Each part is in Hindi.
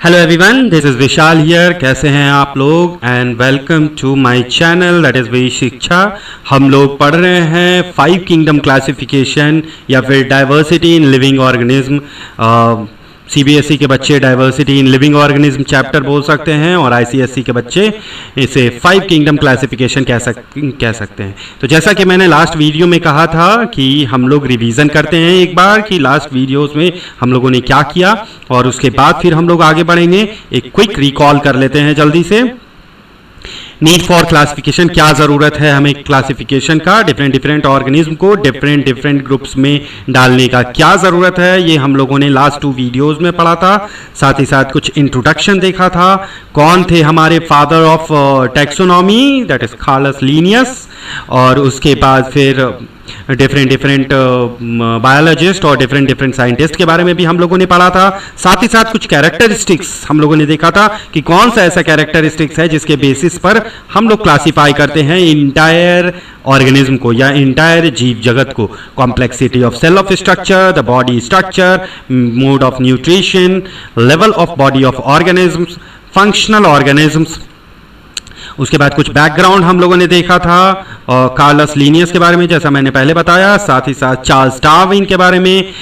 Hello everyone, this is Vishal here. कैसे हैं आप लोग? And welcome to my channel that is V Shiksha. हम लोग पढ़ रहे हैं 5 किंगडम क्लासिफिकेशन या फिर diversity in living organism. CBSE के बच्चे diversity in living organism chapter बोल सकते हैं और आईसीएसई के बच्चे इसे 5 किंगडम क्लासिफिकेशन कह सकते हैं। तो जैसा कि मैंने लास्ट वीडियो में कहा था कि हम लोग रिवीजन करते हैं एक बार कि लास्ट वीडियोस में हम लोगों ने क्या किया और उसके बाद फिर हम लोग आगे बढ़ेंगे। एक क्विक रिकॉल कर लेते हैं जल्दी से। नीड फॉर क्लासिफिकेशन, क्या ज़रूरत है हमें क्लासिफिकेशन का, डिफरेंट ऑर्गेनिज्म को डिफरेंट ग्रुप्स में डालने का क्या ज़रूरत है, ये हम लोगों ने लास्ट 2 वीडियोस में पढ़ा था। साथ ही साथ कुछ इंट्रोडक्शन देखा था। कौन थे हमारे father of taxonomy, that is Carolus Linnaeus. और उसके बाद फिर डिफरेंट बायोलॉजिस्ट और डिफरेंट साइंटिस्ट के बारे में भी हम लोगों ने पढ़ा था। साथ ही साथ कुछ कैरेक्टरिस्टिक्स हम लोगों ने देखा था कि कौन सा ऐसा कैरेक्टरिस्टिक्स है जिसके बेसिस पर हम लोग क्लासिफाई करते हैं इंटायर ऑर्गेनिज्म को या इंटायर जीव जगत को। Complexity of cell of structure, the body structure, mode of nutrition, level of body of organisms, functional organisms. उसके बाद कुछ बैकग्राउंड हम लोगों ने देखा था और कार्लस लीनियस के बारे में, जैसा मैंने पहले बताया। साथ ही साथ चार्ल्स डार्विन के बारे में,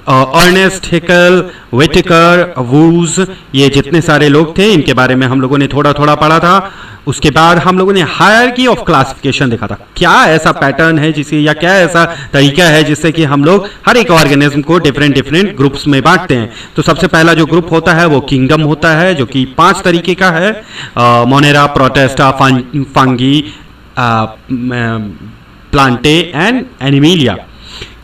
अर्नेस्ट हैकेल, व्हिटेकर, वूज, ये जितने सारे लोग थे इनके बारे में हम लोगों ने थोड़ा पढ़ा था। उसके बाद हम लोगों ने हायरार्की ऑफ क्लासिफिकेशन देखा था। क्या ऐसा पैटर्न है जिसे या क्या ऐसा तरीका है जिससे कि हम लोग हर एक ऑर्गेनिज्म को डिफरेंट ग्रुप्स में बांटते हैं। तो सबसे पहला जो ग्रुप होता है वो किंगडम होता है, जो कि 5 तरीके का है। Monera, Protista, fungi, Plantae and Animalia.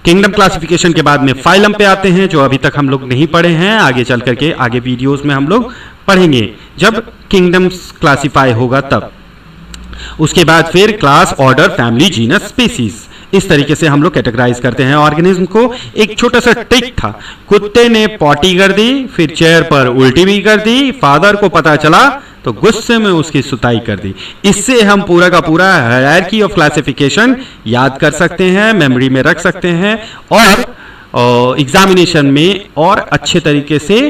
Kingdom classification के बाद में फाइलम पे आते हैं, जो अभी तक हम लोग नहीं पढ़े हैं। आगे चल करके आगे वीडियोस में हम लोग पढ़ेंगे जब किंगडम्स क्लासिफाई होगा तब। उसके बाद फिर class, order, family, genus, species. इस तरीके से हम लोग कैटेगराइज करते हैं ऑर्गेनिज्म को। एक छोटा सा ट्रिक था, कुत्ते ने पॉटी कर दी, फिर चेयर पर उल्टी भी कर दी, फादर को पता चला तो गुस्से में उसकी सुताई कर दी। इससे हम पूरा का पूरा हायरार्की ऑफ क्लासिफिकेशन याद कर सकते हैं, मेमोरी में रख सकते हैं और एग्जामिनेशन में और अच्छे तरीके से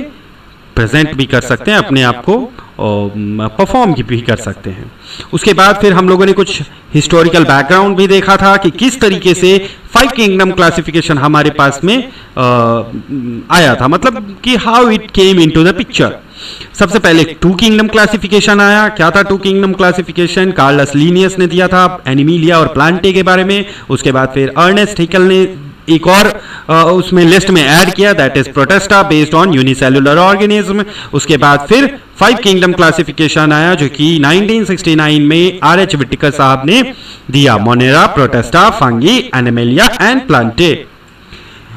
प्रेजेंट भी कर सकते हैं, अपने आप को परफॉर्म भी कर सकते हैं। उसके बाद फिर हम लोगों ने कुछ हिस्टोरिकल बैकग्राउंड भी देखा था कि किस तरीके से 5 किंगडम क्लासिफिकेशन हमारे पास में आया था, मतलब कि how it came into the picture. सबसे पहले 2 किंगडम क्लासिफिकेशन आया। क्या था 2 किंगडम क्लासिफिकेशन? कार्लस लीनियस ने दिया था एनिमिलिया और प्लांटे के बारे में। उसके बाद फिर अर्नेस्ट हैकेल ने एक और उसमें लिस्ट में ऐड किया, that is Protista based on unicellular organism. उसके बाद फिर 5 किंगडम क्लासिफिकेशन आया जो कि 1969 में RH व्हिटेकर साहब ने दिया, Monera, Protista, fungi, Animalia and Plantae.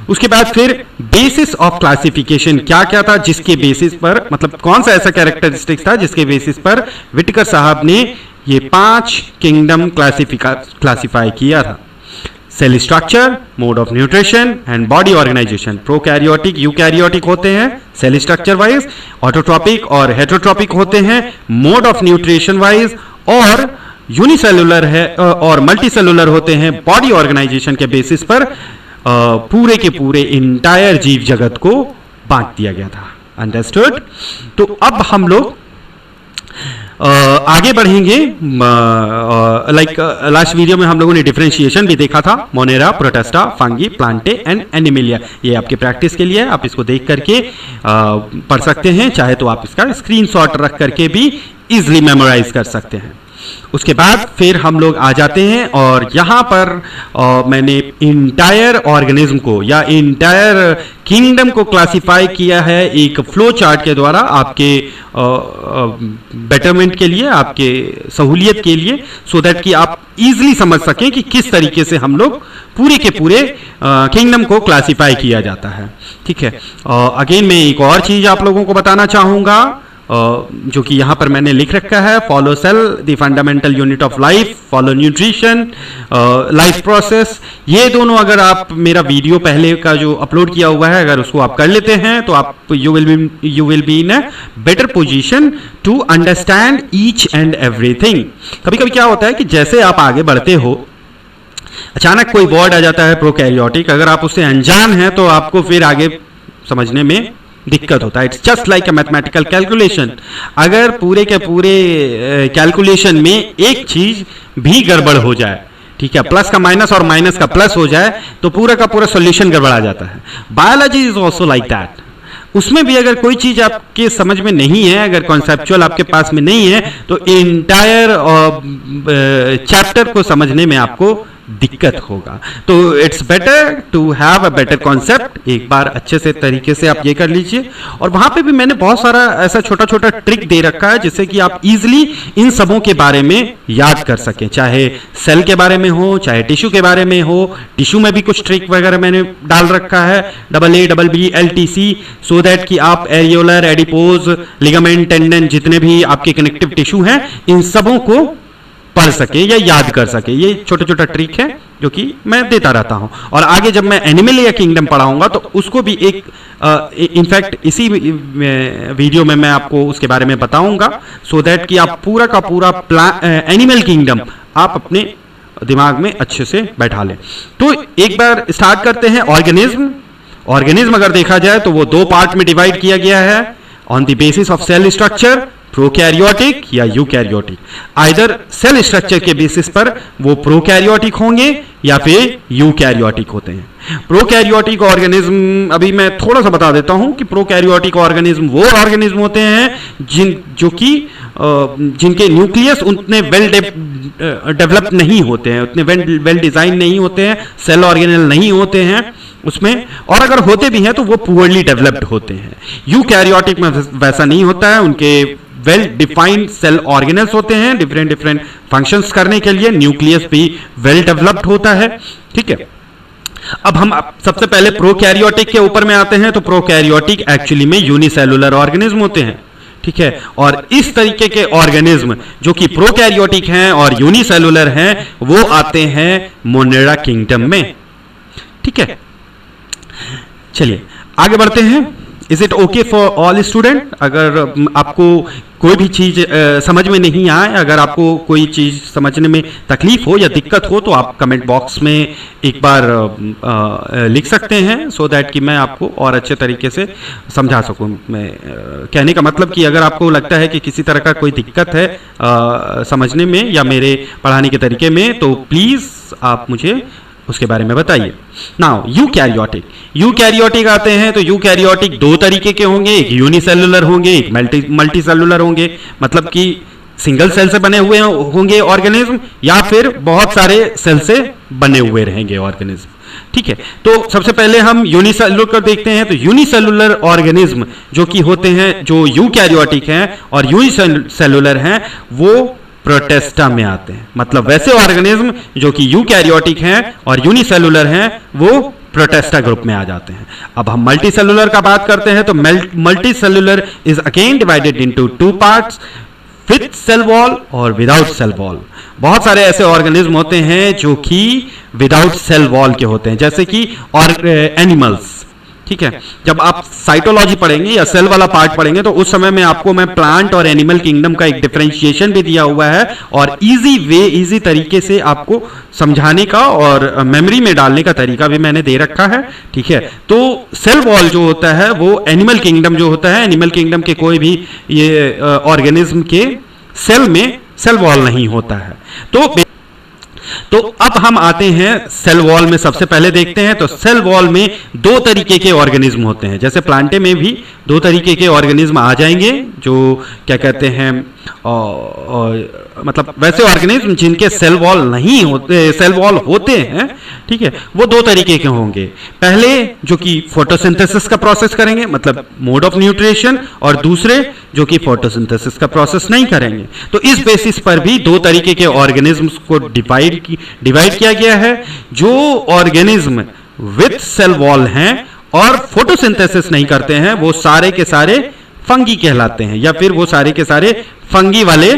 उसके बाद फिर बेसिस ऑफ क्लासिफिकेशन क्या था, जिसके बेसिस पर, मतलब कौन सा ऐसा कैरेक्टरिस्टिक्स था जिसके बेसिस पर व्हिटेकर साहब ने ये 5 किंगडम क्लासिफाई किया था। Cell structure, mode of nutrition and body organisation. Prokaryotic, eukaryotic होते हैं सेल स्ट्रक्चर वाइज, ऑटोट्रॉपिक और हेटेरोट्रॉपिक होते हैं मोड ऑफ न्यूट्रिशन वाइज, और यूनिसेलुलर है और मल्टीसेलुलर होते हैं बॉडी ऑर्गेनाइजेशन के बेसिस पर। पूरे के पूरे इंटायर जीव जगत को बांट दिया गया था। अंडरस्टूड? तो अब हम लोग आगे बढ़ेंगे। लाइक लास्ट वीडियो में हम लोगों ने डिफरेंशिएशन भी देखा था, Monera, Protista, fungi, Plantae and Animalia. ये आपके प्रैक्टिस के लिए, आप इसको देख करके पढ़ सकते हैं, चाहे तो आप इसका स्क्रीनशॉट रख करके भी इजीली मेमोराइज कर सकते हैं। उसके बाद फिर हम लोग आ जाते हैं और यहाँ पर मैंने इंटायर ऑर्गेनिज्म को या इंटायर किंगडम को क्लासिफाई किया है एक फ्लो चार्ट के द्वारा, आपके बेटरमेंट के लिए, आपके सहूलियत के लिए, सो दैट कि आप इजीली समझ सकें कि किस तरीके से हम लोग पूरे के पूरे किंगडम को क्लासिफाई किया जाता है। ठीक है, अगेन मैं एक और चीज आप लोगों को बताना चाहूँगा जो कि यहाँ पर मैंने लिख रखा है, follow cell, the fundamental unit of life, follow nutrition, life process. ये दोनों अगर आप मेरा वीडियो पहले का जो अपलोड किया हुआ है अगर उसको आप कर लेते हैं तो आप you will be in a better position to understand each and everything. कभी कभी क्या होता है कि जैसे आप आगे बढ़ते हो अचानक कोई वर्ड आ जाता है प्रोकैरियोटिक, अगर आप उससे अनजान हैं तो आपको फिर आगे समझने में दिक्कत होता है। It's just like a mathematical calculation. अगर पूरे के पूरे कैलकुलेशन में एक चीज भी गड़बड़ हो जाए, ठीक है, प्लस का माइनस और माइनस का प्लस हो जाए, तो पूरा का पूरा सॉल्यूशन गड़बड़ा जाता है। Biology is also like that. उसमें भी अगर कोई चीज आपके समझ में नहीं है, अगर कॉन्सेप्चुअल आपके पास में नहीं है, तो इंटायर चैप्टर को समझने में आपको दिक्कत होगा। तो it's better to have a better concept. एक बार अच्छे से तरीके से आप ये कर लीजिए। और वहां पे भी मैंने बहुत सारा ऐसा छोटा छोटा ट्रिक दे रखा है जिससे कि आप इजीली इन सबों के बारे में याद कर सकें, चाहे सेल के बारे में हो, चाहे टिश्यू के बारे में हो। टिश्यू में भी कुछ ट्रिक वगैरह मैंने डाल रखा है, AABBLTC, सो दैट कि आप एरियोलर, एडिपोज, लिगामेंट, टेंडन, जितने भी आपके कनेक्टिव टिश्यू हैं, इन सबों को पढ़ सके या याद कर सके। ये छोटा छोटा ट्रिक है जो कि मैं देता रहता हूं। और आगे जब मैं एनिमल या किंगडम पढ़ाऊंगा तो उसको भी एक इनफैक्ट इसी वीडियो में मैं आपको उसके बारे में बताऊंगा, सो दैट कि आप पूरा का पूरा एनिमल किंगडम आप अपने दिमाग में अच्छे से बैठा लें। तो एक बार स्टार्ट करते हैं। ऑर्गेनिज्म अगर देखा जाए तो वो दो पार्ट में डिवाइड किया गया है on the basis of cell structure, prokaryotic या यूकैरियोटिक। आइदर सेल स्ट्रक्चर के बेसिस पर वो प्रोकैरियोटिक होंगे या फिर यूकैरियोटिक होते हैं। प्रोकैरियोटिक ऑर्गेनिज्म अभी मैं थोड़ा सा बता देता हूं कि प्रोकैरियोटिक ऑर्गेनिज्म वो ऑर्गेनिज्म होते हैं जिनके न्यूक्लियस उतने वेल डेवलप नहीं होते हैं, उतने वेल डिजाइन नहीं होते हैं, सेल ऑर्गेनेल नहीं होते हैं उसमें, और अगर होते भी हैं तो वो पुअरली डेवलप्ड होते हैं। यूकैरियोटिक में वैसा नहीं होता है, उनके वेल डिफाइंड सेल ऑर्गेनल्स होते हैं डिफरेंट फंक्शंस करने के लिए। न्यूक्लियस भी वेल डेवलप्ड होता है, ठीक है। अब हम सबसे पहले प्रोकैरियोटिक के ऊपर में आते हैं। तो प्रोकैरियोटिक एक्चुअली में यूनिसेलुलर ऑर्गेनिज्म होते हैं, ठीक है। और इस तरीके के ऑर्गेनिज्म जो कि प्रोकैरियोटिक हैं और यूनिसेलुलर हैं, वो आते हैं मोनेरा किंगडम में, ठीक है। चलिए आगे बढ़ते हैं। Is it okay for all student? अगर आपको कोई भी चीज समझ में नहीं आए, अगर आपको कोई चीज समझने में तकलीफ हो या दिक्कत हो, तो आप कमेंट बॉक्स में एक बार लिख सकते हैं, सो दैट कि मैं आपको और अच्छे तरीके से समझा सकूं। मैं कहने का मतलब कि अगर आपको लगता है कि किसी तरह का कोई दिक्कत है समझने में या मेरे पढ़ाने के तरीके में, तो प्लीज आप मुझे उसके बारे में बताइए। नाउ यूकैरियोटिक आते हैं। तो यूकैरियोटिक दो तरीके के होंगे, एक यूनिसेलुलर होंगे, एक मल्टी सेलुलर होंगे। मतलब कि सिंगल सेल से बने हुए होंगे ऑर्गेनिज्म या फिर बहुत सारे सेल से बने हुए रहेंगे ऑर्गेनिज्म, ठीक है। तो सबसे पहले हम यूनिसेलुलर को देखते हैं। तो यूनिसेलुलर ऑर्गेनिज्म जो कि होते हैं, जो यूकैरियोटिक हैं और यूनिसेलुलर हैं, वो प्रोटेस्टा में आते हैं। मतलब वैसे ऑर्गेनिज्म जो कि यूकैरियोटिक हैं और यूनिसेलुलर हैं, वो प्रोटेस्टा ग्रुप में आ जाते हैं। अब हम मल्टी सेलुलर का बात करते हैं। तो multicellular is again divided into two parts, with cell wall और विदाउट सेल वॉल। बहुत सारे ऐसे ऑर्गेनिज्म होते हैं जो कि विदाउट सेल वॉल के होते हैं, जैसे कि एनिमल्स, ठीक है। जब आप साइटोलॉजी पढ़ेंगे या सेल वाला पार्ट पढ़ेंगे तो उस समय में आपको मैं प्लांट और एनिमल किंगडम का एक डिफरेंशिएशन भी दिया हुआ है और इजी तरीके से आपको समझाने का और मेमोरी में डालने का तरीका भी मैंने दे रखा है, ठीक है। तो सेल वॉल जो होता है वो एनिमल किंगडम जो होता है, एनिमल किंगडम के कोई भी ये ऑर्गेनिज्म के सेल में सेल वॉल नहीं होता है। तो अब हम आते हैं सेल वॉल में। सबसे पहले देखते हैं तो सेल वॉल में दो तरीके के ऑर्गेनिज्म होते हैं। जैसे प्लांटे में भी दो तरीके के ऑर्गेनिज्म आ जाएंगे, जो क्या कहते हैं मतलब वैसे ऑर्गेनिज्म जिनके सेल वॉल नहीं होते, सेल वॉल होते हैं, ठीक है, वो दो तरीके के होंगे। पहले जो कि फोटोसिंथेसिस का प्रोसेस करेंगे, मतलब मोड ऑफ न्यूट्रिशन, और दूसरे जो कि फोटोसिंथेसिस का प्रोसेस नहीं करेंगे। तो इस बेसिस पर भी दो तरीके के ऑर्गेनिज्म्स को डिवाइड किया गया है। जो ऑर्गेनिज्म विथ सेल वॉल हैं और फोटोसिंथेसिस नहीं करते हैं, वो सारे के सारे फंगी कहलाते हैं, या फिर वो सारे के सारे फंगी वाले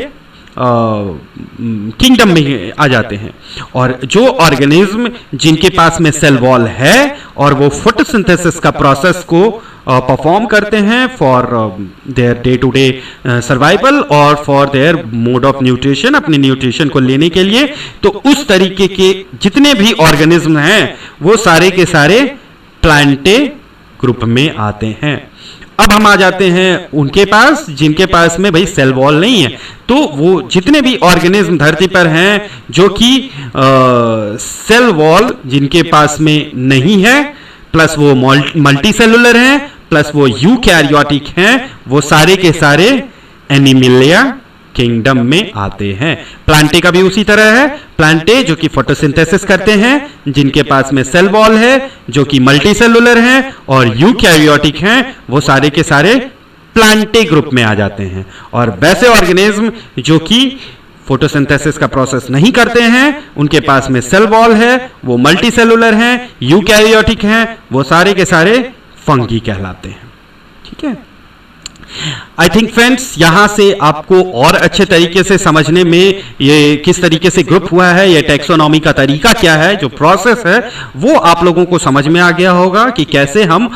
किंगडम में आ जाते हैं। और जो ऑर्गेनिज्म जिनके पास में सेल वॉल है और वो फोटोसिंथेसिस का प्रोसेस को परफॉर्म करते हैं for their day to day survival और for their mode of nutrition, अपने न्यूट्रिशन को लेने के लिए, तो उस तरीके के जितने भी ऑर्गेनिज्म हैं वो सारे के सारे प्लांटे ग्रुप में आते हैं। अब हम आ जाते हैं उनके पास जिनके पास में भाई सेल वॉल नहीं है। तो वो जितने भी ऑर्गेनिज्म धरती पर हैं जो कि सेल वॉल जिनके पास में नहीं है, प्लस वो मल्टी सेलुलर हैं, प्लस वो यूकैरियोटिक हैं, वो सारे के सारे एनिमिलिया किंगडम में आते हैं। प्लांटे का भी उसी तरह है। प्लांटे जो कि फोटोसिंथेसिस करते हैं, जिनके पास में सेल वॉल है, जो कि मल्टी सेलुलर हैं और यूकैरियोटिक हैं, वो सारे के सारे प्लांटे ग्रुप में आ जाते हैं। और वैसे ऑर्गेनिज्म जो कि फोटोसिंथेसिस का प्रोसेस नहीं करते हैं, उनके पास में सेल वॉल है, वो मल्टी सेलुलर हैं, यूकैरियोटिक हैं, वो सारे के सारे फंगी कहलाते हैं। ठीक है, आई थिंक फ्रेंड्स यहां से आपको और अच्छे तरीके से समझने में ये किस तरीके से ग्रुप हुआ है, ये टैक्सोनॉमी का तरीका क्या है, जो प्रोसेस है वो आप लोगों को समझ में आ गया होगा कि कैसे हम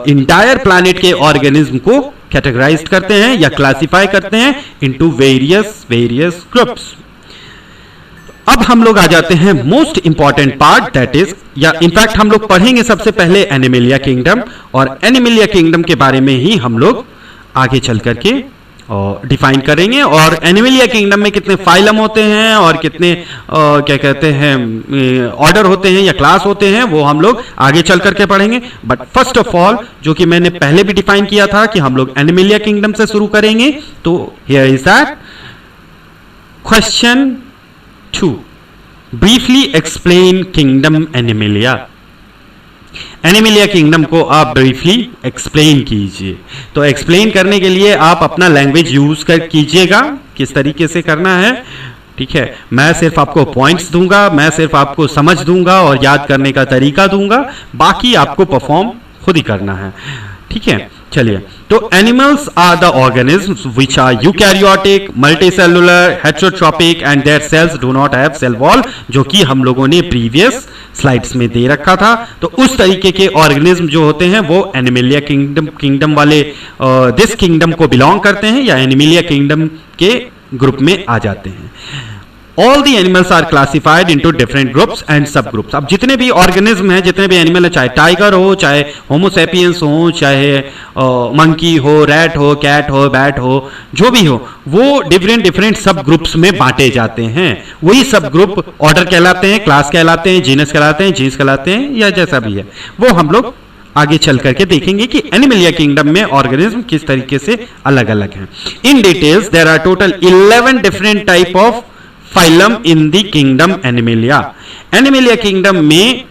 इंटायर प्लैनेट के ऑर्गेनिज्म को कैटेगराइज करते हैं या क्लासिफाई करते हैं इनटू वेरियस ग्रुप्स। अब हम लोग आ जाते हैं most important part, that is, या इनफैक्ट हम लोग पढ़ेंगे सबसे पहले एनिमिलिया किंगडम, और एनिमिलिया किंगडम के बारे में ही हम लोग आगे चल करके डिफाइन करेंगे। और एनिमिलिया किंगडम में कितने फाइलम होते हैं और कितने क्या कहते हैं ऑर्डर होते हैं या क्लास होते हैं, वो हम लोग आगे चल करके पढ़ेंगे। बट फर्स्ट ऑफ ऑल, जो कि मैंने पहले भी डिफाइन किया था कि हम लोग एनिमिलिया किंगडम से शुरू करेंगे, तो here is that question 2, briefly explain kingdom Animalia. Animalia kingdom को आप ब्रीफली एक्सप्लेन कीजिए। तो एक्सप्लेन करने के लिए आप अपना लैंग्वेज यूज कर कीजिएगा, किस तरीके से करना है। ठीक है, मैं सिर्फ आपको पॉइंट्स दूंगा, मैं सिर्फ आपको समझ दूंगा और याद करने का तरीका दूंगा, बाकी आपको परफॉर्म खुद ही करना है। ठीक है, चलिए। तो animals are the organisms which are eukaryotic, multicellular, heterotrophic and their cells do not have cell wall, जो कि हम लोगों ने प्रीवियस स्लाइड्स में दे रखा था। तो उस तरीके के ऑर्गेनिज्म जो होते हैं वो एनिमिलिया किंगडम वाले दिस किंगडम को बिलोंग करते हैं या एनिमिलिया किंगडम के ग्रुप में आ जाते हैं। All the animals are classified into different groups and subgroups। अब जितने भी ऑर्गेनिज्म हैं, जितने भी एनिमल है, चाहे टाइगर हो, चाहे होमोसेपियंस हो, चाहे मंकी हो, रैट हो, कैट हो, बैट हो, जो भी हो, वो डिफरेंट सब ग्रुप्स में बांटे जाते हैं। वही सब ग्रुप ऑर्डर कहलाते हैं, क्लास कहलाते हैं, जीनस कहलाते हैं, जीन्स कहलाते हैं, या जैसा भी है वो हम लोग आगे चल करके देखेंगे कि एनिमिलिया किंगडम में ऑर्गेनिज्म किस तरीके से अलग अलग हैं। In details there are total 11 different type of phylum in the kingdom Animalia. Animalia kingdom में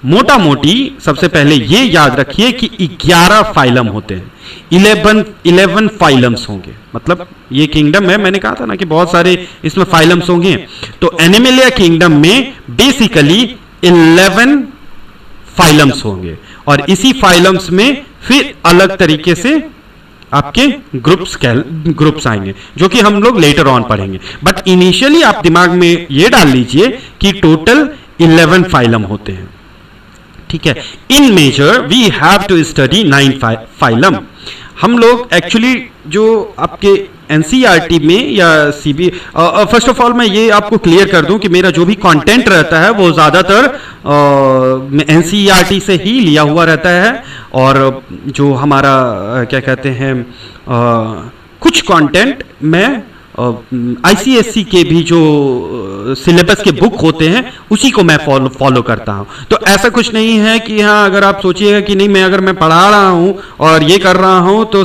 मोटा मोटी सबसे पहले ये याद रखिए कि 11 फाइलम होते हैं, 11 फाइलम्स होंगे। मतलब ये किंगडम है, मैंने कहा था ना कि बहुत सारे इसमें फाइलम्स होंगे। तो एनिमिलिया किंगडम में बेसिकली 11 फाइलम्स होंगे और इसी फाइलम्स में फिर अलग तरीके से आपके ग्रुप्स आएंगे, जो कि हम लोग लेटर ऑन पढ़ेंगे। बट इनिशियली आप दिमाग में ये डाल लीजिए कि टोटल 11 फाइलम होते हैं। ठीक है, in major we have to study 9 phylum. हम लोग एक्चुअली जो आपके एनसीईआरटी में या सीबी, फर्स्ट ऑफ ऑल मैं ये आपको क्लियर कर दूं कि मेरा जो भी कंटेंट रहता है वो ज़्यादातर एनसीईआरटी से ही लिया हुआ रहता है। और जो हमारा क्या कहते हैं कुछ कंटेंट मैं आईसीएससी के भी जो सिलेबस के बुक होते हैं उसी को मैं फॉलो करता हूं। तो ऐसा कुछ नहीं है कि हाँ, अगर आप सोचिएगा कि नहीं अगर मैं पढ़ा रहा हूं और ये कर रहा हूं तो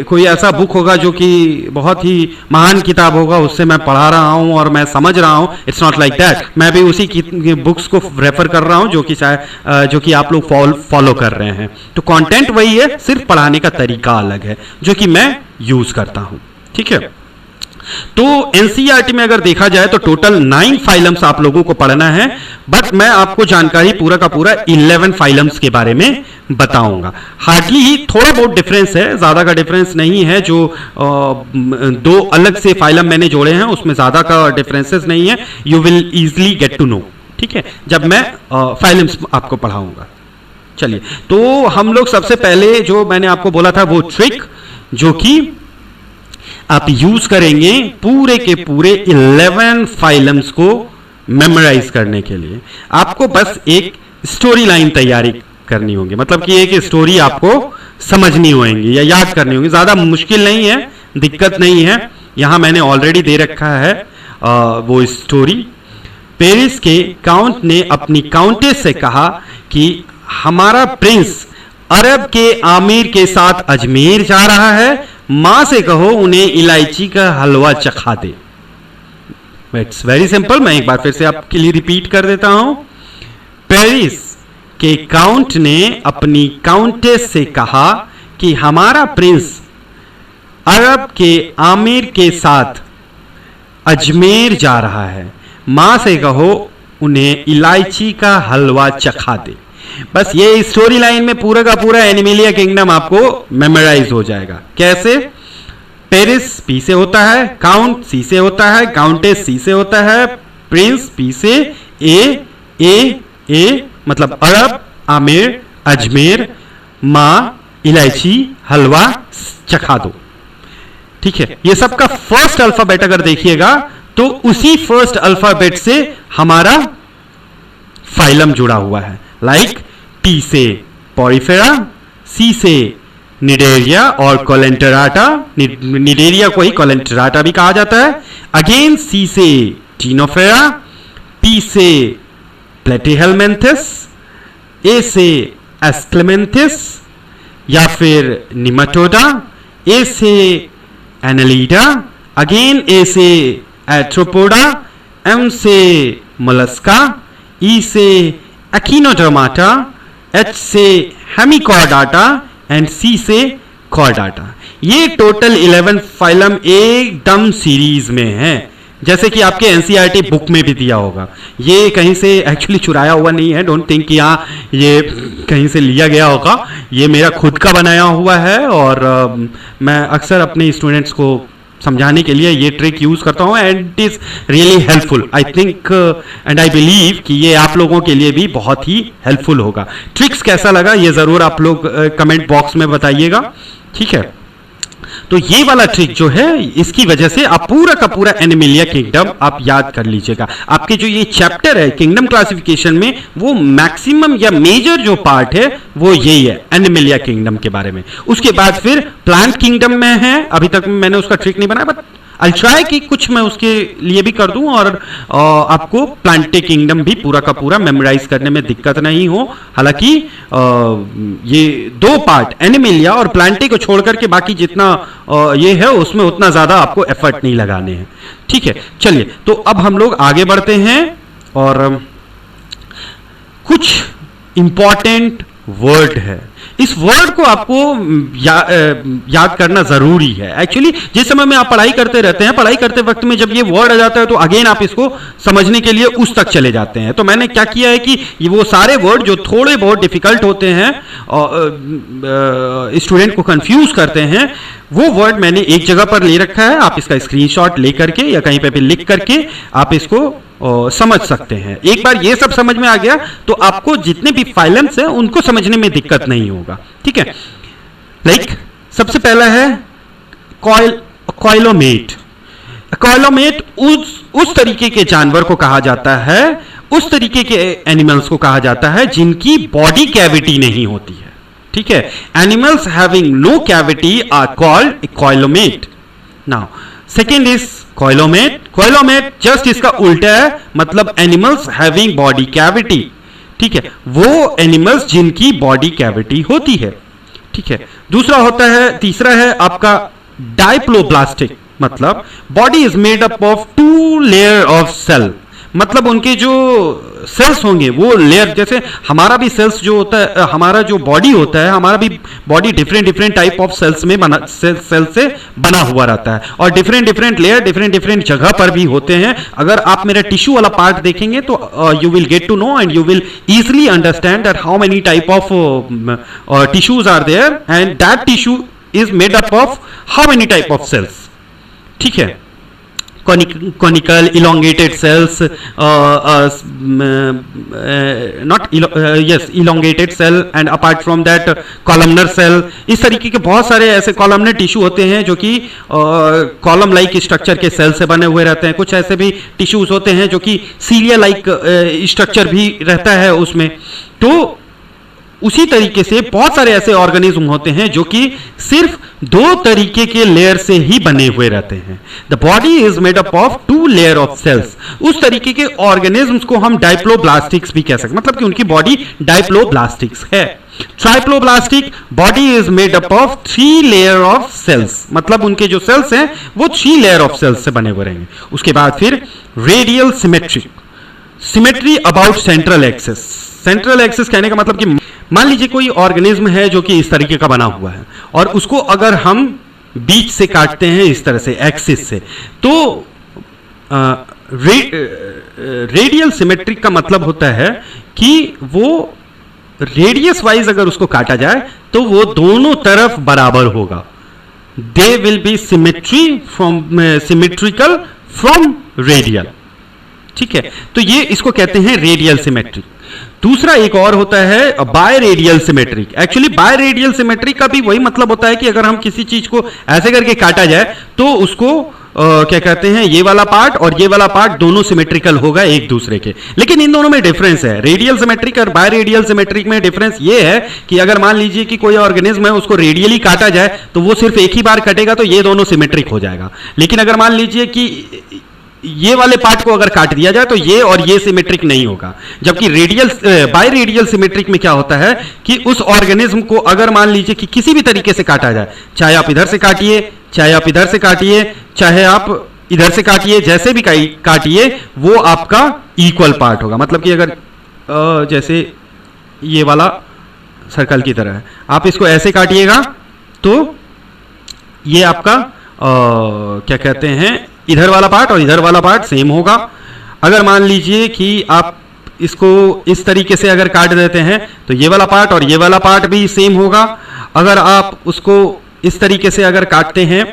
कोई ऐसा बुक होगा जो कि बहुत ही महान किताब होगा, उससे मैं पढ़ा रहा हूं और मैं समझ रहा हूं। It's not like that. मैं भी उसी की बुक्स को रेफर कर रहा हूं जो कि आप लोग फॉलो कर रहे हैं। तो कंटेंट वही है, सिर्फ पढ़ाने का तरीका अलग है जो कि मैं यूज करता हूं। ठीक है, तो एनसीईआरटी में अगर देखा जाए तो टोटल 9 फाइलम्स आप लोगों को पढ़ना है। बट मैं आपको जानकारी पूरा का पूरा 11 फाइलम्स के बारे में बताऊंगा। हार्डली ही थोड़ा बहुत डिफरेंस है, ज्यादा का डिफरेंस नहीं है। जो 2 अलग से फाइलम मैंने जोड़े हैं उसमें ज्यादा का डिफरेंसेस नहीं है। You will easily get to know, ठीक है, जब मैं फाइलम्स आपको पढ़ाऊंगा। चलिए, तो हम लोग सबसे पहले जो मैंने आपको बोला था वो ट्रिक जो कि आप यूज करेंगे पूरे के पूरे 11 फाइलम्स को मेमोराइज करने के लिए। आपको बस एक स्टोरी लाइन तैयारी करनी होगी, मतलब कि एक स्टोरी आपको समझनी होंगी या याद करनी होंगी, ज्यादा मुश्किल नहीं है, दिक्कत नहीं है। यहां मैंने ऑलरेडी दे रखा है वो स्टोरी। पेरिस के काउंट ने अपनी काउंटेस से कहा कि हमारा प्रिंस अरब के आमिर के साथ अजमेर जा रहा है, मां से कहो उन्हें इलायची का हलवा चखा दे। इट्स वेरी सिंपल, मैं एक बार फिर से आपके लिए रिपीट कर देता हूं। पेरिस के काउंट ने अपनी काउंटेस से कहा कि हमारा प्रिंस अरब के आमिर के साथ अजमेर जा रहा है, मां से कहो उन्हें इलायची का हलवा चखा दे। बस ये स्टोरी लाइन में पूरा का पूरा एनिमिलिया किंगडम आपको मेमोराइज हो जाएगा। कैसे? पेरिस पी से होता है, काउंट सी से होता है, काउंटेस सी से होता है, प्रिंस पी से ए मतलब अरब, आमिर, अजमेर, मां इलायची हलवा चखा दो। ठीक है, ये सबका फर्स्ट अल्फाबेट अगर देखिएगा तो उसी फर्स्ट अल्फाबेट से हमारा फाइलम जुड़ा हुआ है। लाइक टी से पॉरीफेरा, सी से निडेरिया और कोलेंटेराटा, निडेरिया को ही कोलेंटेराटा भी कहा जाता है। अगेन सी से टीनोफेरा, पी से प्लेटिहेलमेंथिस, ए से एस्क्लेमेंथिस या फिर निमाटोडा, ए से एनालिडा, अगेन ए से एथ्रोपोडा, एम से मोलस्का, ई से एक्टिनोडर्माटा, एच से हेमिकॉर्डाटा एंड सी से कॉर्डाटा। ये टोटल 11 फाइलम एकदम सीरीज में है, जैसे कि आपके एनसीईआरटी बुक में भी दिया होगा। ये कहीं से एक्चुअली चुराया हुआ नहीं है, डोंट थिंक कि हाँ ये कहीं से लिया गया होगा। ये मेरा खुद का बनाया हुआ है और मैं अक्सर अपने स्टूडेंट्स को समझाने के लिए ये ट्रिक यूज करता हूँ and it is really helpful. I think and I believe कि ये आप लोगों के लिए भी बहुत ही हेल्पफुल होगा। ट्रिक्स कैसा लगा ये जरूर आप लोग कमेंट बॉक्स में बताइएगा। ठीक है, तो ये वाला ट्रिक जो है इसकी वजह से आप पूरा का पूरा एनिमिलिया किंगडम आप याद कर लीजिएगा। आपके जो ये चैप्टर है किंगडम क्लासिफिकेशन में वो मैक्सिमम या मेजर जो पार्ट है वो यही है एनिमिलिया किंगडम के बारे में। उसके बाद फिर प्लांट किंगडम में है, अभी तक मैंने उसका ट्रिक नहीं बनाया बट आई ट्राई कि कुछ मैं उसके लिए भी कर दूं और आपको प्लांटे किंगडम भी पूरा का पूरा मेमोराइज करने में दिक्कत नहीं हो। हालांकि ये दो पार्ट एनिमिलिया और प्लांटे को छोड़कर के बाकी जितना ये है उसमें उतना ज्यादा आपको एफर्ट नहीं लगाने हैं। ठीक है, चलिए तो अब हम लोग आगे बढ़ते हैं और कुछ इंपॉर्टेंट वर्ड है, इस वर्ड को आपको याद करना जरूरी है। एक्चुअली जिस समय में आप पढ़ाई करते रहते हैं, पढ़ाई करते वक्त में जब ये वर्ड आ जाता है तो अगेन आप इसको समझने के लिए उस तक चले जाते हैं। तो मैंने क्या किया है कि ये वो सारे वर्ड जो थोड़े बहुत डिफिकल्ट होते हैं स्टूडेंट को कंफ्यूज करते हैं, वो वर्ड मैंने एक जगह पर ले रखा है। आप इसका स्क्रीनशॉट ले करके या कहीं पे भी लिख करके आप इसको समझ सकते हैं। एक बार ये सब समझ में आ गया तो आपको जितने भी फाइलम्स हैं उनको समझने में दिक्कत नहीं होगा। ठीक है, लाइक सबसे पहला है कॉइलोमेट। कॉइलोमेट उस तरीके के जानवर को कहा जाता है, उस तरीके के एनिमल्स को कहा जाता है जिनकी बॉडी कैविटी नहीं होती है। ठीक है, animals having no cavity are called coelomate. Now second is coelomate. Coelomate just इसका उल्टा है, मतलब एनिमल्स हैविंग बॉडी कैविटी। ठीक है, वो एनिमल्स जिनकी बॉडी कैविटी होती है। ठीक है, दूसरा होता है, तीसरा है आपका डाइप्लोब्लास्टिक, मतलब body is made up of 2 layer of cell, मतलब उनके जो सेल्स होंगे वो लेयर, जैसे हमारा भी सेल्स जो होता है, हमारा जो बॉडी होता है, हमारा भी body different type of cells में सेल से बना हुआ रहता है और डिफरेंट लेयर डिफरेंट जगह पर भी होते हैं। अगर आप मेरा टिश्यू वाला पार्ट देखेंगे तो you will get to know and you will easily understand that how many type of tissues are there and that tissue is made up of how many type of cells. ठीक है, conical elongated cells, elongated cell and apart from that columnar cell। इस तरीके के बहुत सारे ऐसे columnar टिश्यू होते हैं जो कि कॉलम लाइक स्ट्रक्चर के सेल से बने हुए रहते हैं। कुछ ऐसे भी टिश्यूज होते हैं जो कि सीलिया लाइक स्ट्रक्चर भी रहता है उसमें। तो उसी तरीके से बहुत सारे ऐसे ऑर्गेनिज्म होते हैं जो कि सिर्फ दो तरीके के लेयर से ही बने हुए रहते हैं। The body is made up of 2 layer of cells. उस तरीके के ऑर्गेनिज्म्स को हम डाइप्लोब्लास्टिक्स भी कह सकते हैं, मतलब कि उनकी बॉडी डाइप्लोब्लास्टिक्स है। Triploblastic body is made up of 3 layer of cells, मतलब उनके जो सेल्स हैं वो 3 लेयर ऑफ सेल्स से बने हुए रहेंगे। उसके बाद फिर radial symmetry, symmetry about central axis. Central axis कहने का मतलब कि मान लीजिए कोई ऑर्गेनिज्म है जो कि इस तरीके का बना हुआ है और उसको अगर हम बीच से काटते हैं इस तरह से एक्सिस से, तो रेडियल सिमेट्रिक का मतलब होता है कि वो रेडियस वाइज अगर उसको काटा जाए तो वो दोनों तरफ बराबर होगा। They will be symmetrical from radial, ठीक है। तो ये इसको कहते हैं रेडियल सिमेट्रिक। दूसरा एक और होता है bye radial symmetric. Actually bye radial symmetric का भी वही मतलब होता है कि अगर हम किसी चीज को ऐसे करके काटा जाए तो उसको क्या कहते हैं, ये वाला पार्ट और ये वाला पार्ट दोनों सिमेट्रिकल होगा एक दूसरे के। लेकिन इन दोनों में डिफरेंस है। रेडियल सिमेट्रिक और बाय रेडियल सिमेट्रिक में डिफरेंस ये है कि अगर मान लीजिए कि कोई ऑर्गेनिज्म है उसको रेडियली काटा जाए तो वो सिर्फ एक ही बार कटेगा तो ये दोनों सिमेट्रिक हो जाएगा। लेकिन अगर मान लीजिए कि ये वाले पार्ट को अगर काट दिया जाए तो ये और ये सिमेट्रिक नहीं होगा। जबकि बाय रेडियल सिमेट्रिक में क्या होता है कि उस ऑर्गेनिज्म को अगर मान लीजिए कि किसी भी तरीके से काटा जाए, चाहे आप इधर से काटिए, चाहे आप इधर से काटिए, चाहे आप इधर से काटिए, जैसे भी काटिए वो आपका इक्वल पार्ट होगा। मतलब कि अगर जैसे ये वाला सर्कल की तरह है, आप इसको ऐसे काटिएगा तो ये आपका क्या कहते हैं, इधर वाला पार्ट और इधर वाला पार्ट सेम होगा। अगर मान लीजिए कि आप इसको इस तरीके से अगर काट देते हैं तो ये वाला पार्ट और ये वाला पार्ट भी सेम होगा। अगर आप उसको इस तरीके से अगर काटते हैं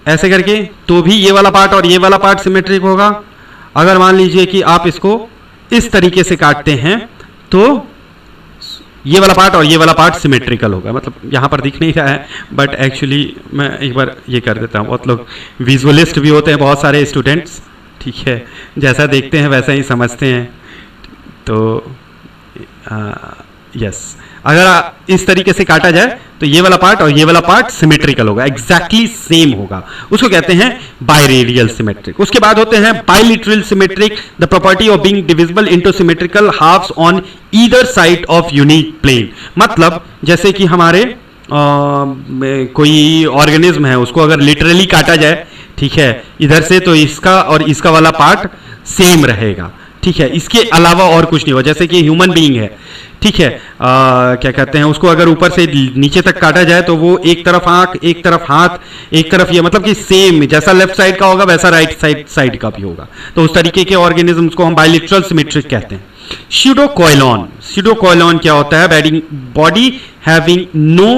ऐसे करके तो भी ये वाला पार्ट और ये वाला पार्ट सिमेट्रिक होगा। अगर मान लीजिए कि आप इसको इस तरीके से काटते हैं तो ये वाला पार्ट और ये वाला पार्ट सिमेट्रिकल होगा। मतलब यहाँ पर दिख नहीं रहा है बट एक्चुअली मैं एक बार ये कर देता हूँ। बहुत लोग विजुअलिस्ट भी होते हैं, बहुत सारे स्टूडेंट्स, ठीक है, जैसा देखते हैं वैसा ही समझते हैं। तो यस, अगर इस तरीके से काटा जाए तो ये वाला पार्ट और ये वाला पार्ट सिमेट्रिकल होगा, एग्जैक्टली सेम होगा। उसको कहते हैं बायरेडियल सिमेट्रिक। उसके बाद होते हैं bilateral symmetric, the property of being divisible into symmetrical halves on either side of unique plane. मतलब जैसे कि हमारे कोई ऑर्गेनिज्म है उसको अगर लिटरली काटा जाए, ठीक है, इधर से, तो इसका और इसका वाला पार्ट सेम रहेगा, ठीक है, इसके अलावा और कुछ नहीं होगा। जैसे कि ह्यूमन बीइंग है, ठीक है, क्या कहते हैं, उसको अगर ऊपर से नीचे तक काटा जाए तो वो एक तरफ आंख, एक तरफ हाथ, एक तरफ ये, मतलब कि सेम जैसा लेफ्ट साइड का होगा वैसा राइट साइड का भी होगा। तो उस तरीके के ऑर्गेनिज्म्स को हम बायलिटरल सिमेट्रिक कहते हैं। स्यूडोकोइलॉन, स्यूडोकोइलॉन क्या होता है? Body having no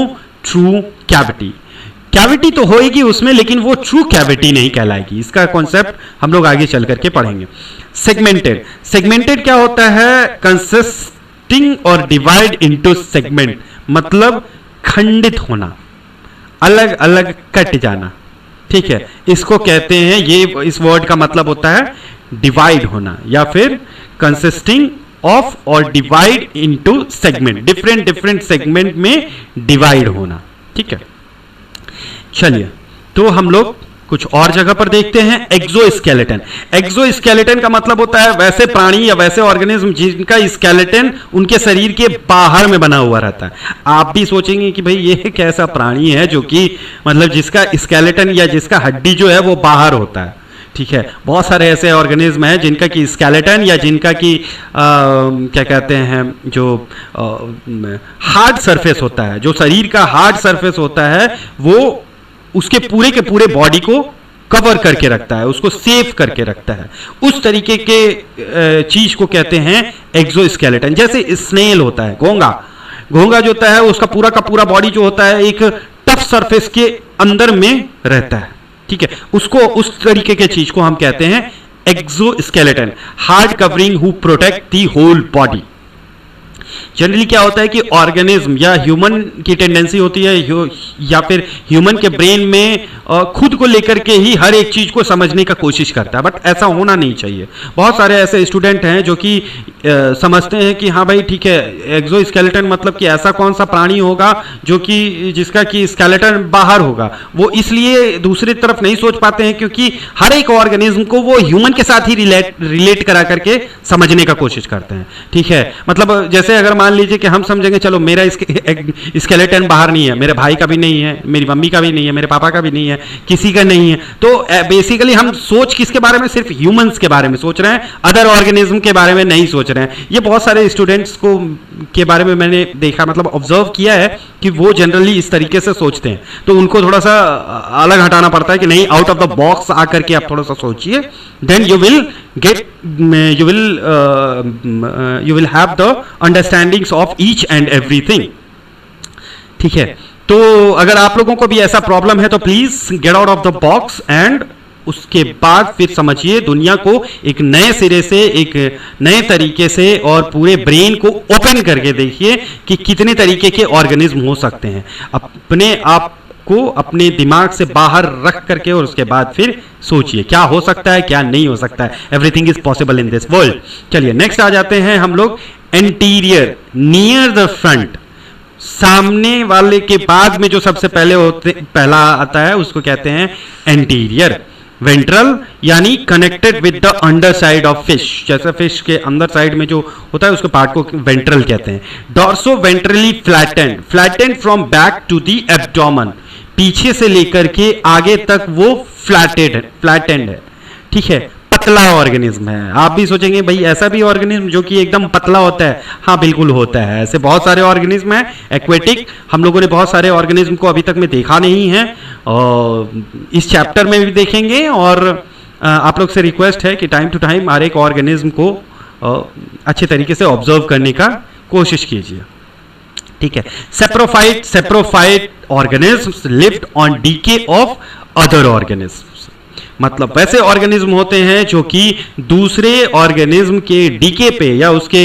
true cavity. Cavity तो होएगी उसमें लेकिन वो ट्रू कैविटी नहीं कहलाएगी। इसका कॉन्सेप्ट हम लोग आगे चल करके पढ़ेंगे। सेगमेंटेड, सेगमेंटेड क्या होता है? कंसिस्टिंग और डिवाइड इनटू सेगमेंट, मतलब खंडित होना, अलग अलग कट जाना, ठीक है, इसको कहते हैं, ये इस वर्ड का मतलब होता है डिवाइड होना या फिर कंसिस्टिंग ऑफ और divide into segment, different different segment में डिवाइड होना, ठीक है। चलिए, तो हम लोग कुछ और जगह पर देखते हैं। एक्सोस्केलेटन, एक्सोस्केलेटन का मतलब होता है वैसे प्राणी या वैसे ऑर्गेनिज्म जिनका स्केलेटन उनके शरीर के बाहर में बना हुआ रहता है। आप भी सोचेंगे कि भाई ये कैसा प्राणी है जो कि मतलब जिसका स्केलेटन या जिसका हड्डी जो है वो बाहर होता है, ठीक है। बहुत सारे ऐसे ऑर्गेनिज्म हैं जिनका कि स्केलेटन या जिनका कि क्या कहते हैं, जो हार्ड सरफेस होता है, जो शरीर का हार्ड सरफेस होता है, वो उसके पूरे के पूरे बॉडी को कवर करके रखता है, उसको सेव करके रखता है। उस तरीके के चीज को कहते हैं एक्सोस्केलेटन। जैसे स्नेल होता है, घोंगा, घोंगा जो होता है उसका पूरा का पूरा बॉडी जो होता है एक टफ सरफेस के अंदर में रहता है, ठीक है, उसको उस तरीके के चीज को हम कहते हैं exoskeleton, hard covering who protect the whole body. Generally क्या होता है कि ऑर्गेनिज्म या ह्यूमन की टेंडेंसी होती है या फिर ह्यूमन के ब्रेन में खुद को लेकर के ही हर एक चीज को समझने का कोशिश करता है, बट ऐसा होना नहीं चाहिए। बहुत सारे ऐसे स्टूडेंट हैं जो कि समझते हैं कि हाँ भाई ठीक है, एक्सोस्केलेटन मतलब कि ऐसा कौन सा प्राणी होगा जो कि जिसका कि स्केलेटन बाहर होगा। वो इसलिए दूसरी तरफ नहीं सोच पाते हैं क्योंकि हर एक ऑर्गेनिज्म को वो ह्यूमन के साथ ही रिलेट करा करके समझने का कोशिश करते हैं। ठीक है, मतलब जैसे अगर मान लीजिए कि हम समझेंगे चलो मेरा स्केलेटन बाहर नहीं है, मेरे भाई का भी नहीं है, मेरी मम्मी का भी नहीं है, मेरे पापा का भी नहीं है, किसी का नहीं है, तो बेसिकली हम सोच किसके बारे में, सिर्फ ह्यूमंस के बारे में सोच रहे हैं, अदर ऑर्गेनिज्म के बारे में नहीं सोच रहे हैं। ये बहुत सारे स्टूडेंट्स को के बारे में मैंने देखा, मतलब ऑब्जर्व किया है कि वो जनरली इस तरीके से सोचते हैं, तो उनको थोड़ा सा अलग हटाना पड़ता है कि नहीं, आउट ऑफ द बॉक्स आकर के आप थोड़ा सा सोचिए, then you will have the understandings of each and everything. ठीक है, तो अगर आप लोगों को भी ऐसा प्रॉब्लम है तो please get out of the box and उसके बाद फिर समझिए दुनिया को एक नए सिरे से, एक नए तरीके से, और पूरे ब्रेन को ओपन करके देखिए कि कितने तरीके के ऑर्गेनिज्म हो सकते हैं। अपने आप को अपने दिमाग से बाहर रख करके और उसके बाद फिर सोचिए क्या हो सकता है, क्या नहीं हो सकता है। Everything is possible in this world. चलिए नेक्स्ट आ जाते हैं हम लोग एंटीरियर, नियर द फ्रंट, सामने वाले के बाद में जो सबसे पहला आता है उसको कहते हैं एंटीरियर। वेंट्रल यानी connected with the under side of fish, जैसे फिश के अंदर साइड में जो होता है उसके पार्ट को वेंट्रल कहते हैं। Dorsoventrally flattened from back to the abdomen, पीछे से लेकर के आगे तक वो फ्लैटेंड है। ठीक है, पतला ऑर्गेनिज्म है। आप भी सोचेंगे भाई ऐसा भी ऑर्गेनिज्म जो कि एकदम पतला होता है? हाँ बिल्कुल होता है, ऐसे बहुत सारे ऑर्गेनिज्म हैं एक्वेटिक। हम लोगों ने बहुत सारे ऑर्गेनिज्म को अभी तक में देखा नहीं है, और इस चैप्टर में भी देखेंगे। और आप लोग से रिक्वेस्ट है कि टाइम टू टाइम हर एक ऑर्गेनिज्म को अच्छे तरीके से ऑब्जर्व करने का कोशिश कीजिए। ठीक है, saprophyte organisms lived on DK of other organism, मतलब वैसे ऑर्गेनिज्म होते हैं जो कि दूसरे ऑर्गेनिज्म के डीके पे या उसके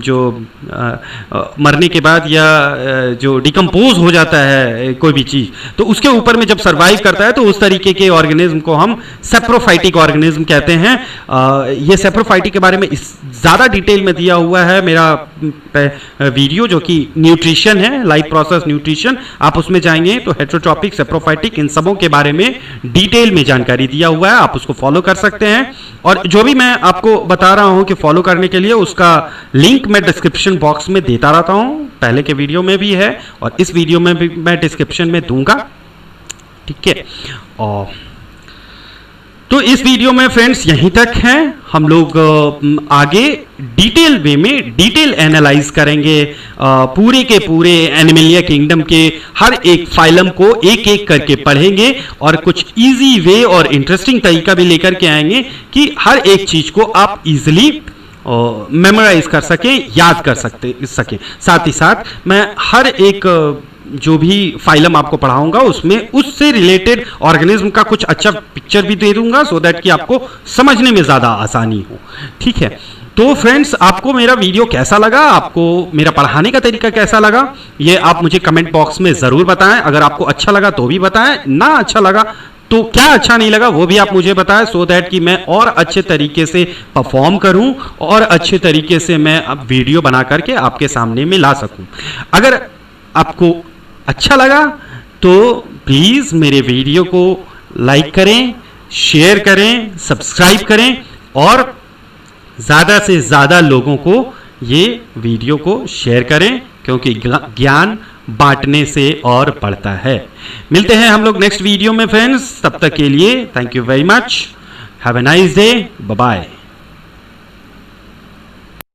जो मरने के बाद या जो डिकम्पोज हो जाता है कोई भी चीज, तो उसके ऊपर में जब सरवाइव करता है तो उस तरीके के ऑर्गेनिज्म को हम सेप्रोफाइटिक ऑर्गेनिज्म कहते हैं। ये सेप्रोफाइटिक के बारे में ज़्यादा डिटेल में दिया हुआ है मेरा वीडियो जो कि न्यूट्रिशन है, लाइफ प्रोसेस न्यूट्रिशन। आप उसमें जाएंगे तो हेटेरोट्रॉपिक, सेप्रोफाइटिक, इन सबों के बारे में डिटेल में जानकारी दिया हुआ है, आप उसको फॉलो कर सकते हैं। और जो भी मैं आपको बता रहा हूं कि फॉलो करने के लिए, उसका लिंक मैं डिस्क्रिप्शन बॉक्स में देता रहता हूं, पहले के वीडियो में भी है और इस वीडियो में भी मैं डिस्क्रिप्शन में दूंगा। ठीक है, और तो इस वीडियो में फ्रेंड्स यहीं तक है। हम लोग आगे डिटेल वे में डिटेल एनालाइज करेंगे पूरे के पूरे एनिमलिया किंगडम के हर एक फाइलम को एक एक करके पढ़ेंगे और कुछ इजी वे और इंटरेस्टिंग तरीका भी लेकर के आएंगे कि हर एक चीज को आप इजीली मेमोराइज कर सके, याद कर सके। साथ ही साथ मैं हर एक जो भी फाइलम आपको पढ़ाऊंगा उसमें उससे रिलेटेड ऑर्गेनिज्म का कुछ अच्छा पिक्चर भी दे दूंगा, सो दैट कि आपको समझने में ज्यादा आसानी हो। ठीक है, तो फ्रेंड्स आपको मेरा वीडियो कैसा लगा, आपको मेरा पढ़ाने का तरीका कैसा लगा, ये आप मुझे कमेंट बॉक्स में जरूर बताएं। अगर आपको अच्छा लगा तो भी बताएं, ना अच्छा लगा तो क्या अच्छा नहीं लगा वो भी आप मुझे बताएं, सो दैट कि मैं और अच्छे तरीके से परफॉर्म करूं और अच्छे तरीके से मैं अब वीडियो बना करके आपके सामने में ला सकूं। अगर आपको अच्छा लगा तो प्लीज मेरे वीडियो को लाइक करें, शेयर करें, सब्सक्राइब करें और ज्यादा से ज्यादा लोगों को ये वीडियो को शेयर करें, क्योंकि ज्ञान बांटने से और बढ़ता है। मिलते हैं हम लोग नेक्स्ट वीडियो में फ्रेंड्स, तब तक के लिए thank you very much, have a nice day, bye bye.